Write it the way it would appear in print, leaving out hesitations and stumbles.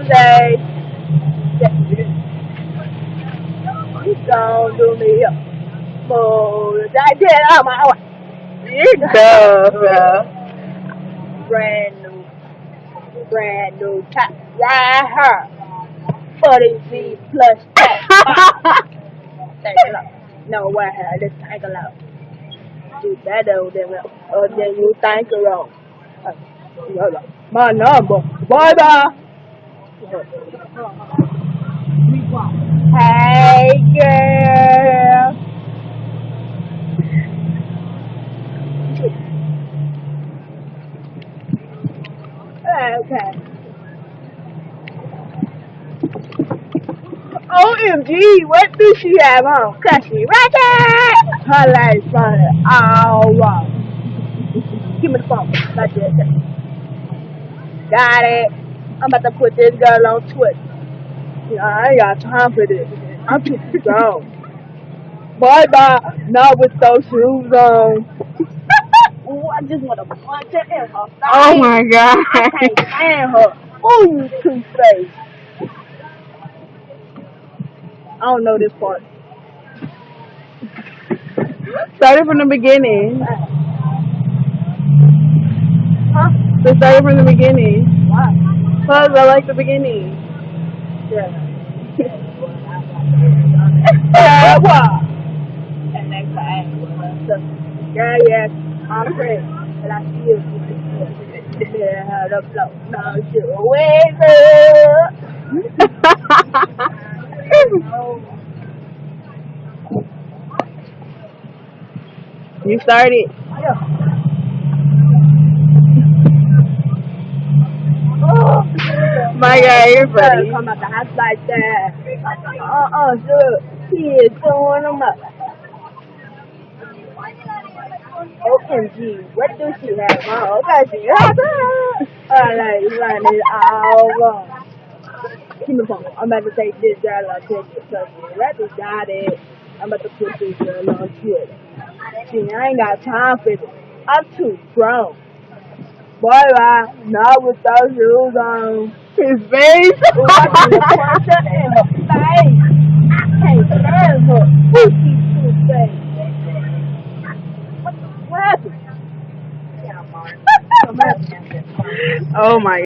Tuesday. You gon' do me up. For I did on my way. You're dumb, bro. Brand new top right here. 40 feet plus tax. Take it out. No, right here. Let's take it out. Do better than you think it wrong. My number. Bye bye. Hey girl. Okay. OMG, what do she have on? Cushy Ratchet! Her legs running all wrong. Give me the phone. That's it. Got it. I'm about to put this girl on Twitter. I ain't got time for this. I'm too strong. Bye bye. Not with those shoes on. Ooh, I just want to punch her in her face. Oh my god. I can't stand her. Ooh, you two-faced. I don't know this part. Start it from the beginning. Huh? So start it from the beginning. Why? Cause I like the beginning. Yeah. What? And next time, girl, yes, I'm afraid. And I see you. Yeah, how the flow. Now you wake up. You started. Yeah. Oh, My God, you're funny. come out the house like that. Sure. He is throwing them up. OMG, what does she have on? Okay, she has on. Like, running all wrong. Give me the phone. I'm about to take this girl on Twitter. Because Ratchet got it. I'm about to put this girl on Twitter. See, I ain't got time for this. I'm too grown. Boy, not with those shoes on. His face. Ooh, I want to punch her in her face. I can't stand her. Who she too face? What happened? Oh my